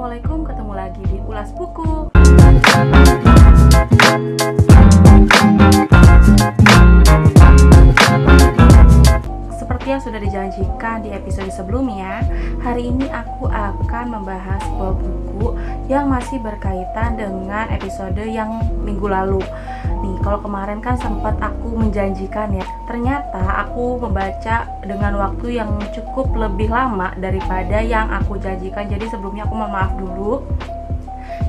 Assalamualaikum, ketemu lagi di Ulas Buku. Seperti yang sudah dijanjikan di episode sebelumnya, hari ini aku akan membahas sebuah buku yang masih berkaitan dengan episode yang minggu lalu. Nih, kalau kemarin kan sempat aku menjanjikan ya, ternyata aku membaca dengan waktu yang cukup lebih lama daripada yang aku janjikan. Jadi sebelumnya aku mohon maaf dulu.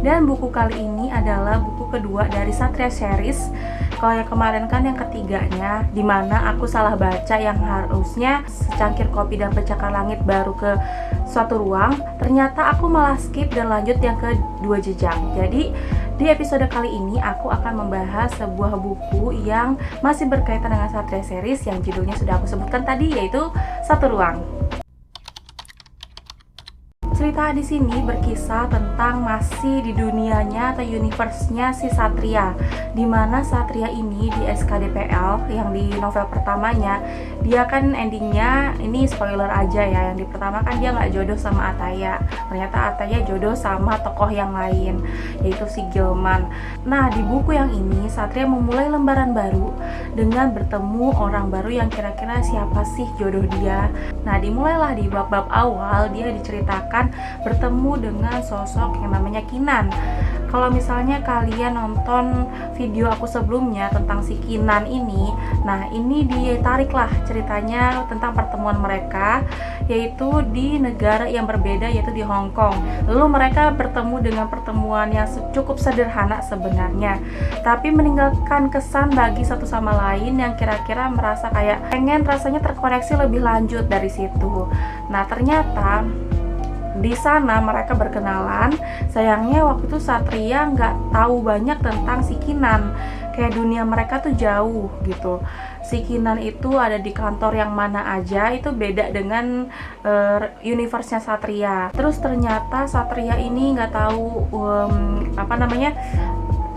Dan buku kali ini adalah buku kedua dari Satria Series. Kalau yang kemarin kan yang ketiganya, dimana aku salah baca yang harusnya secangkir kopi dan pencakar langit baru ke suatu ruang. Ternyata aku malah skip dan lanjut yang ke dua jejak. Jadi di episode kali ini aku akan membahas sebuah buku yang masih berkaitan dengan Satria Series yang judulnya sudah aku sebutkan tadi, yaitu Satu Ruang. Cerita di sini berkisah tentang masih di dunianya atau universe-nya si Satria, dimana Satria ini di SKDPL yang di novel pertamanya, dia kan endingnya, ini spoiler aja ya, yang di pertama kan dia nggak jodoh sama Ataya. Ternyata Ataya jodoh sama tokoh yang lain, yaitu si Gilman. Nah, di buku yang ini Satria memulai lembaran baru dengan bertemu orang baru yang kira-kira siapa sih jodoh dia. Nah, dimulailah di bab-bab awal dia diceritakan bertemu dengan sosok yang namanya Kinan. Kalau misalnya kalian nonton video aku sebelumnya tentang si Kinan ini, nah ini ditariklah ceritanya tentang pertemuan mereka, yaitu di negara yang berbeda, yaitu di Hong Kong. Lalu mereka bertemu dengan pertemuan yang cukup sederhana sebenarnya, tapi meninggalkan kesan bagi satu sama lain yang kira-kira merasa kayak pengen rasanya terkoneksi lebih lanjut dari situ. Nah, ternyata di sana mereka berkenalan. Sayangnya waktu itu Satria nggak tahu banyak tentang si Kinan. Kayak dunia mereka tuh jauh gitu. Si Kinan itu ada di kantor yang mana aja, itu beda dengan universe-nya Satria. Terus ternyata Satria ini nggak tahu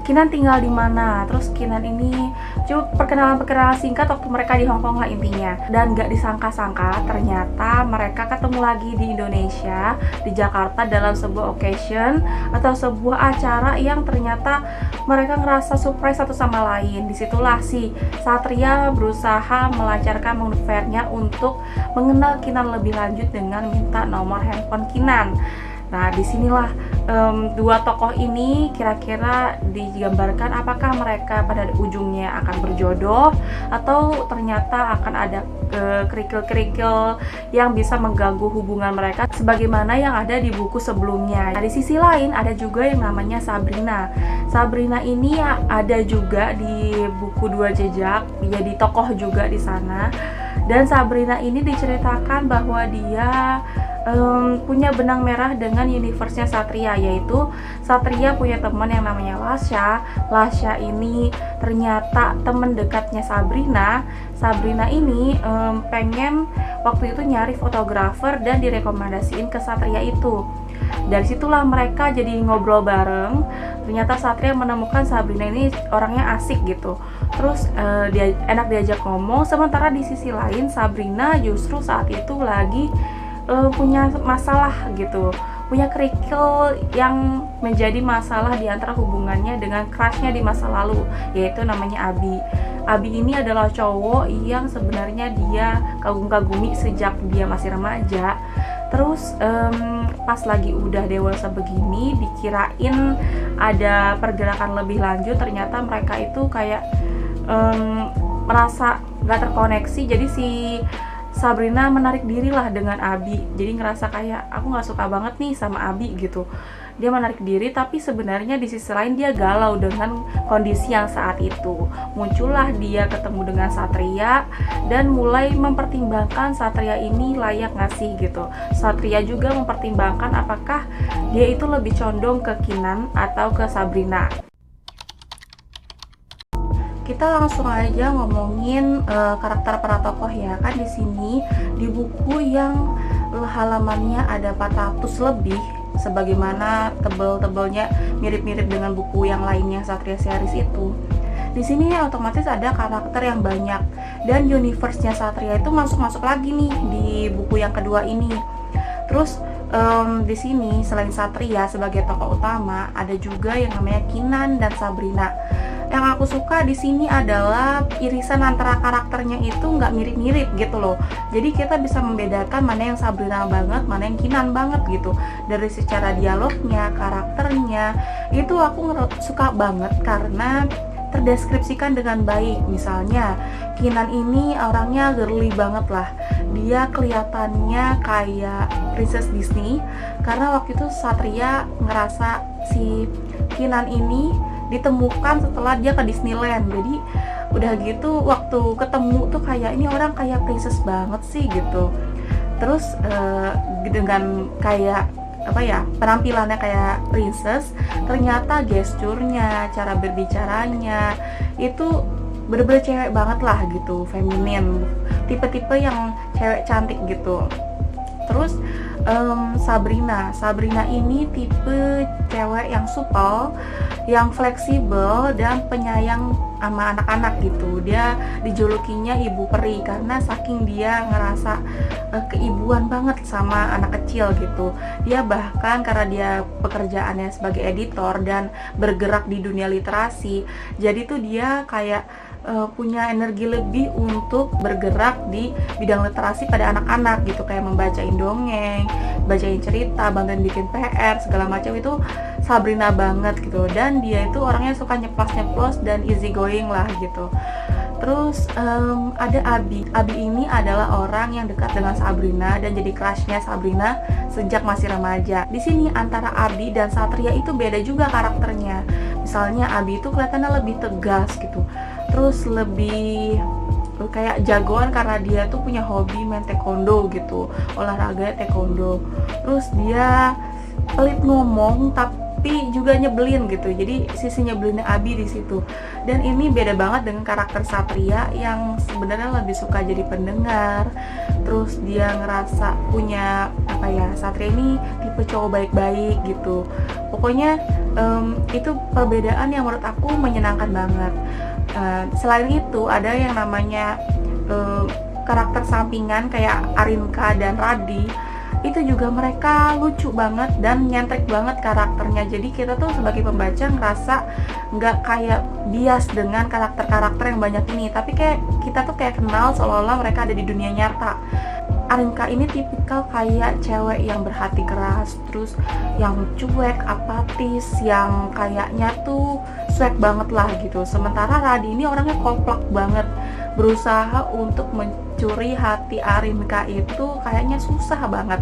Kinan tinggal di mana. Terus Kinan ini cuma perkenalan singkat waktu mereka di Hong Kong lah intinya. Dan gak disangka-sangka ternyata mereka ketemu lagi di Indonesia, di Jakarta, dalam sebuah occasion atau sebuah acara yang ternyata mereka ngerasa surprise satu sama lain. Disitulah si Satria berusaha melancarkan manuvernya untuk mengenal Kinan lebih lanjut dengan minta nomor handphone Kinan. Nah, disinilah dua tokoh ini kira-kira digambarkan apakah mereka pada ujungnya akan berjodoh atau ternyata akan ada kerikil-kerikil yang bisa mengganggu hubungan mereka sebagaimana yang ada di buku sebelumnya. Nah, di sisi lain ada juga yang namanya Sabrina. Sabrina ini ada juga di buku Dua Jejak, jadi tokoh juga di sana. Dan Sabrina ini diceritakan bahwa dia punya benang merah dengan universe-nya Satria, yaitu Satria punya teman yang namanya Lasha. Lasha ini ternyata teman dekatnya Sabrina. Sabrina ini pengen waktu itu nyari fotografer dan direkomendasiin ke Satria itu. Dari situlah mereka jadi ngobrol bareng. Ternyata Satria menemukan Sabrina ini orangnya asik gitu. Terus dia enak diajak ngomong. Sementara di sisi lain Sabrina justru saat itu lagi punya masalah gitu, punya kerikil yang menjadi masalah di antara hubungannya dengan crushnya di masa lalu, yaitu namanya Abi. Abi ini adalah cowok yang sebenarnya dia kagum-kagumi sejak dia masih remaja. Terus pas lagi udah dewasa begini, dikirain ada pergerakan lebih lanjut, ternyata mereka itu kayak merasa gak terkoneksi. Jadi si Sabrina menarik diri lah dengan Abi. Jadi ngerasa kayak aku gak suka banget nih sama Abi gitu. Dia menarik diri, tapi sebenarnya di sisi lain dia galau dengan kondisi yang saat itu. Muncullah dia ketemu dengan Satria dan mulai mempertimbangkan Satria ini layak ngasih gitu. Satria juga mempertimbangkan apakah dia itu lebih condong ke Kinan atau ke Sabrina. Kita langsung aja ngomongin karakter para tokoh ya. Kan di sini di buku yang halamannya ada 400 lebih, sebagaimana tebel-tebelnya mirip-mirip dengan buku yang lainnya Satria Series itu. Di sini otomatis ada karakter yang banyak dan universe-nya Satria itu masuk-masuk lagi nih di buku yang kedua ini. Terus di sini selain Satria sebagai tokoh utama, ada juga yang namanya Kinan dan Sabrina. Yang aku suka di sini adalah irisan antara karakternya itu nggak mirip-mirip gitu loh. Jadi kita bisa membedakan mana yang Sabrina banget, mana yang Kinan banget gitu. Dari secara dialognya, karakternya, itu aku suka banget karena terdeskripsikan dengan baik. Misalnya Kinan ini orangnya girly banget lah, dia kelihatannya kayak princess Disney karena waktu itu Satria ngerasa si Kinan ini ditemukan setelah dia ke Disneyland. Jadi udah gitu waktu ketemu tuh kayak ini orang kayak princess banget sih gitu. Terus dengan kayak apa ya, penampilannya kayak princess, ternyata gesturnya, cara berbicaranya itu bener-bener cewek banget lah gitu, feminin, tipe-tipe yang cewek cantik gitu. Terus Sabrina ini tipe cewek yang supel, yang fleksibel dan penyayang sama anak-anak gitu. Dia dijulukinya ibu peri karena saking dia ngerasa keibuan banget sama anak kecil gitu. Dia bahkan karena dia pekerjaannya sebagai editor dan bergerak di dunia literasi, jadi tuh dia kayak punya energi lebih untuk bergerak di bidang literasi pada anak-anak gitu, kayak membacain dongeng, bacain cerita, bantuin bikin PR segala macam. Itu Sabrina banget gitu, dan dia itu orangnya suka nyeplos dan easy going lah gitu. Terus ada Abi ini adalah orang yang dekat dengan Sabrina dan jadi crushnya Sabrina sejak masih remaja. Di sini antara Abi dan Satria itu beda juga karakternya. Misalnya Abi itu kelihatannya lebih tegas gitu, terus lebih kayak jagoan karena dia tuh punya hobi main taekwondo gitu, olahraga taekwondo. Terus dia pelit ngomong tapi juga nyebelin gitu. Jadi sisi nyebelinnya Abi di situ. Dan ini beda banget dengan karakter Satria yang sebenarnya lebih suka jadi pendengar. Terus dia ngerasa punya apa ya, Satria ini tipe cowok baik-baik gitu. Pokoknya itu perbedaan yang menurut aku menyenangkan banget. Selain itu ada yang namanya karakter sampingan kayak Arinka dan Radi. Itu juga mereka lucu banget dan nyentrik banget karakternya. Jadi kita tuh sebagai pembaca ngerasa nggak kayak bias dengan karakter-karakter yang banyak ini, tapi kayak kita tuh kayak kenal seolah-olah mereka ada di dunia nyata. Arinka ini tipikal kayak cewek yang berhati keras, terus yang cuek, apatis, yang kayaknya tuh swag banget lah gitu. Sementara Radi ini orangnya komplek banget, berusaha untuk mencuri hati Arinka itu kayaknya susah banget.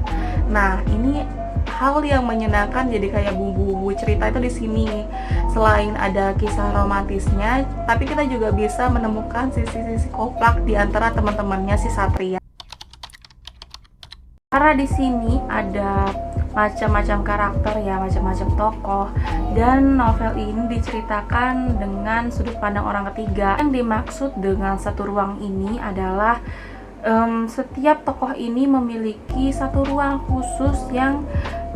Nah, ini hal yang menyenangkan, jadi kayak bumbu-bumbu cerita itu di sini. Selain ada kisah romantisnya, tapi kita juga bisa menemukan sisi-sisi komplek di antara teman-temannya si Satria. Karena di sini ada macam-macam karakter ya, macam-macam tokoh, dan novel ini diceritakan dengan sudut pandang orang ketiga. Yang dimaksud dengan satu ruang ini adalah setiap tokoh ini memiliki satu ruang khusus yang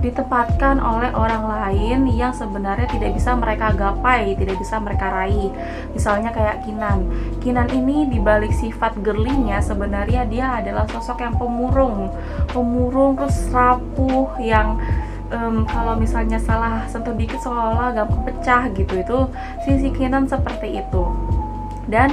ditempatkan oleh orang lain yang sebenarnya tidak bisa mereka gapai, tidak bisa mereka raih. Misalnya kayak Kinan ini dibalik sifat girly-nya sebenarnya dia adalah sosok yang pemurung terus rapuh, yang kalau misalnya salah sentuh dikit seolah-olah gampang pecah gitu. Itu sisi Kinan seperti itu. Dan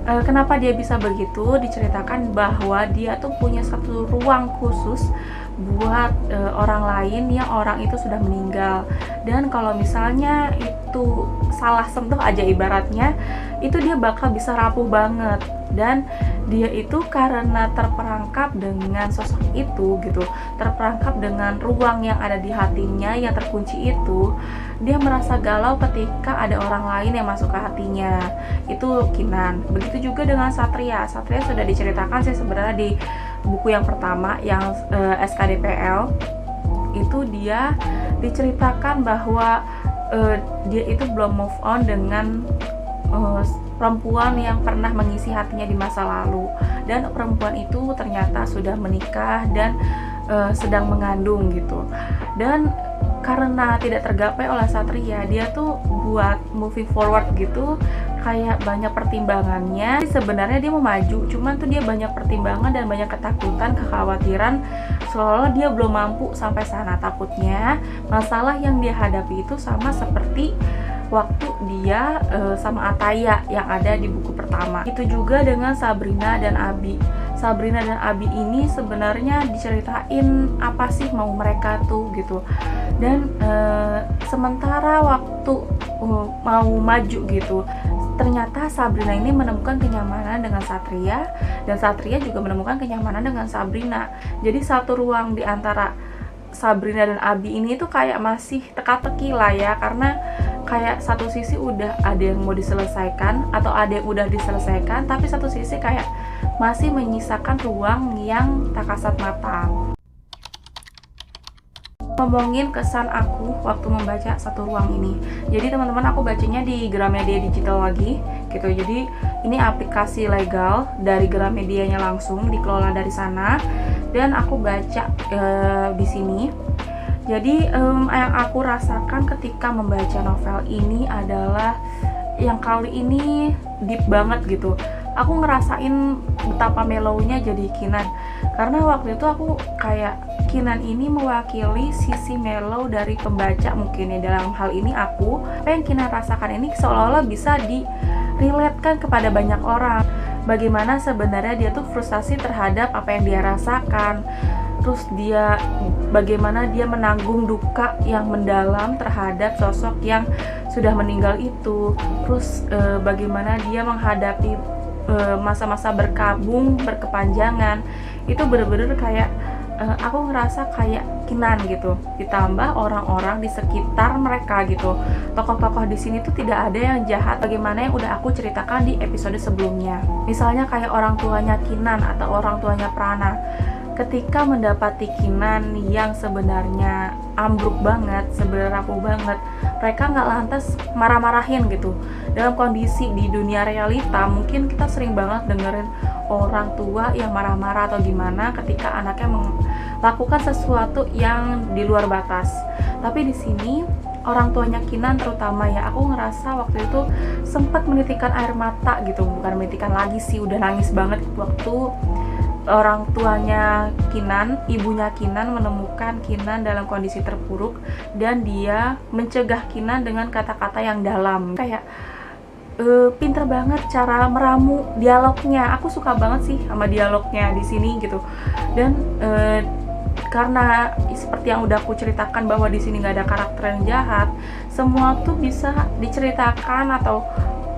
kenapa dia bisa begitu? Diceritakan bahwa dia tuh punya satu ruang khusus buat orang lain yang orang itu sudah meninggal. Dan kalau misalnya itu salah sentuh aja ibaratnya, itu dia bakal bisa rapuh banget. Dan dia itu karena terperangkap dengan sosok itu gitu, terperangkap dengan ruang yang ada di hatinya yang terkunci itu, dia merasa galau ketika ada orang lain yang masuk ke hatinya. Itu Kinan. Begitu juga dengan Satria sudah diceritakan sih sebenarnya di buku yang pertama yang SKDPL. Itu dia diceritakan bahwa dia itu belum move on dengan perempuan yang pernah mengisi hatinya di masa lalu, dan perempuan itu ternyata sudah menikah dan sedang mengandung gitu. Dan karena tidak tergapai oleh Satria, dia tuh buat moving forward gitu kayak banyak pertimbangannya. Sebenarnya dia mau maju, cuman tuh dia banyak pertimbangan dan banyak ketakutan, kekhawatiran seolah dia belum mampu sampai sana. Takutnya masalah yang dia hadapi itu sama seperti waktu dia sama Ataya yang ada di buku pertama. Itu juga dengan Sabrina dan Abi. Sabrina dan Abi ini sebenarnya diceritain apa sih mau mereka tuh gitu. Dan sementara waktu mau maju gitu, ternyata Sabrina ini menemukan kenyamanan dengan Satria, dan Satria juga menemukan kenyamanan dengan Sabrina. Jadi satu ruang di antara Sabrina dan Abi ini tuh kayak masih teka-teki lah ya, karena kayak satu sisi udah ada yang mau diselesaikan atau ada yang udah diselesaikan, tapi satu sisi kayak masih menyisakan ruang yang tak kasat mata. Ngomongin kesan aku waktu membaca satu ruang ini, jadi teman-teman, aku bacanya di Gramedia Digital lagi gitu. Jadi ini aplikasi legal dari Gramedianya, langsung dikelola dari sana, dan aku baca di sini. Jadi yang aku rasakan ketika membaca novel ini adalah yang kali ini deep banget gitu. Aku ngerasain betapa mellownya jadi Kinan, karena waktu itu aku kayak Kinan ini mewakili sisi mellow dari pembaca mungkin ya. Dalam hal ini aku, apa yang Kinan rasakan ini seolah-olah bisa di-relate-kan kepada banyak orang. Bagaimana sebenarnya dia tuh frustasi terhadap apa yang dia rasakan, terus dia bagaimana dia menanggung duka yang mendalam terhadap sosok yang sudah meninggal itu, terus bagaimana dia menghadapi masa-masa berkabung berkepanjangan. Itu bener-bener kayak aku ngerasa kayak Kinan gitu, ditambah orang-orang di sekitar mereka gitu. Tokoh-tokoh di sini tuh tidak ada yang jahat, bagaimana yang udah aku ceritakan di episode sebelumnya. Misalnya kayak orang tuanya Kinan atau orang tuanya Prana. Ketika mendapati Kinan yang sebenarnya ambruk banget, sebenarnya rapuh banget, mereka nggak lantas marah-marahin gitu. Dalam kondisi di dunia realita, mungkin kita sering banget dengerin orang tua yang marah-marah atau gimana ketika anaknya melakukan sesuatu yang di luar batas. Tapi di sini orang tuanya Kinan terutama ya, aku ngerasa waktu itu sempat menitikkan air mata gitu. Bukan menitikkan lagi sih, udah nangis banget waktu orang tuanya Kinan, ibunya Kinan menemukan Kinan dalam kondisi terpuruk, dan dia mencegah Kinan dengan kata-kata yang dalam. Kayak pinter banget cara meramu dialognya. Aku suka banget sih sama dialognya di sini gitu. Dan karena seperti yang udah aku ceritakan bahwa di sini nggak ada karakter yang jahat, semua tuh bisa diceritakan atau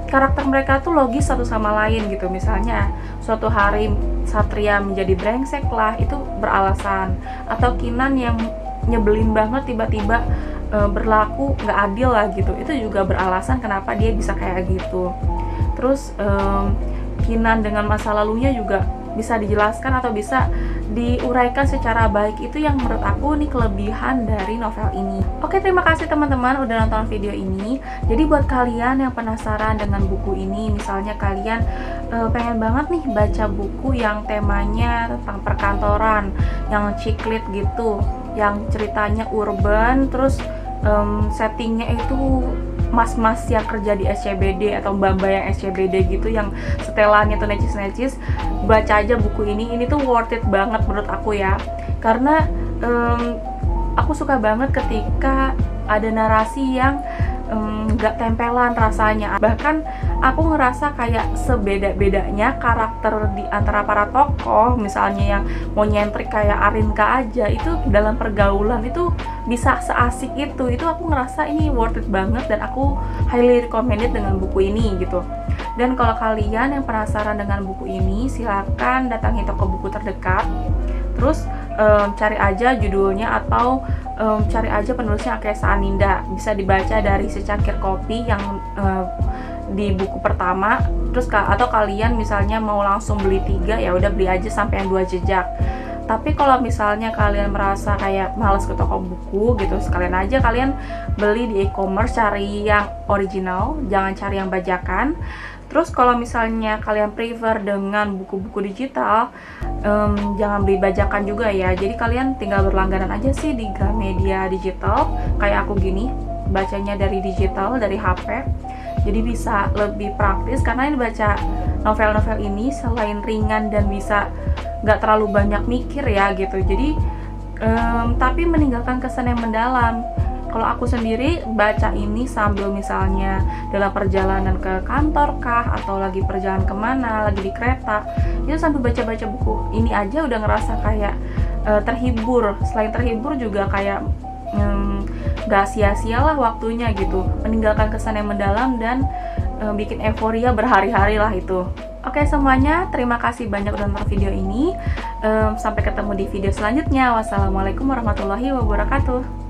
karakter mereka tuh logis satu sama lain gitu. Misalnya suatu hari Satria menjadi brengsek lah, itu beralasan. Atau Kinan yang nyebelin banget tiba-tiba berlaku nggak adil lah gitu, itu juga beralasan kenapa dia bisa kayak gitu. Terus Kinan dengan masa lalunya juga bisa dijelaskan atau bisa diuraikan secara baik. Itu yang menurut aku nih kelebihan dari novel ini. Oke, terima kasih teman-teman udah nonton video ini. Jadi buat kalian yang penasaran dengan buku ini, misalnya kalian pengen banget nih baca buku yang temanya tentang perkantoran, yang ciklit gitu, yang ceritanya urban, terus settingnya itu mas-mas yang kerja di SCBD atau mbak-mbak yang SCBD gitu, yang setelannya tuh necis-necis, baca aja buku ini tuh worth it banget menurut aku ya. Karena aku suka banget ketika ada narasi yang gak tempelan rasanya. Bahkan aku ngerasa kayak sebeda-bedanya karakter di antara para tokoh, misalnya yang mau nyentrik kayak Arinka aja, itu dalam pergaulan itu bisa seasik itu aku ngerasa ini worth it banget, dan aku highly recommended dengan buku ini gitu. Dan kalau kalian yang penasaran dengan buku ini, silakan datangi toko buku terdekat, terus cari aja judulnya atau cari aja penulisnya Akesa Aninda. Bisa dibaca dari secangkir kopi yang di buku pertama. Terus atau kalian misalnya mau langsung beli 3, ya udah beli aja sampai yang 2 jejak. Tapi kalau misalnya kalian merasa kayak males ke toko buku gitu, sekalian aja kalian beli di e-commerce, cari yang original, jangan cari yang bajakan. Terus kalau misalnya kalian prefer dengan buku-buku digital, jangan beli bajakan juga ya. Jadi kalian tinggal berlangganan aja sih di Gramedia Digital, kayak aku gini, bacanya dari digital, dari HP. Jadi bisa lebih praktis, karena ini baca novel-novel ini selain ringan dan bisa nggak terlalu banyak mikir ya gitu. Jadi tapi meninggalkan kesan yang mendalam. Kalau aku sendiri baca ini sambil misalnya dalam perjalanan ke kantor kah, atau lagi perjalanan kemana, lagi di kereta, itu sambil baca-baca buku ini aja udah ngerasa kayak terhibur. Selain terhibur juga kayak gak sia-sia lah waktunya gitu, meninggalkan kesan yang mendalam dan bikin euforia berhari-hari lah itu. Oke semuanya, terima kasih banyak udah nonton video ini. Sampai ketemu di video selanjutnya. Wassalamualaikum warahmatullahi wabarakatuh.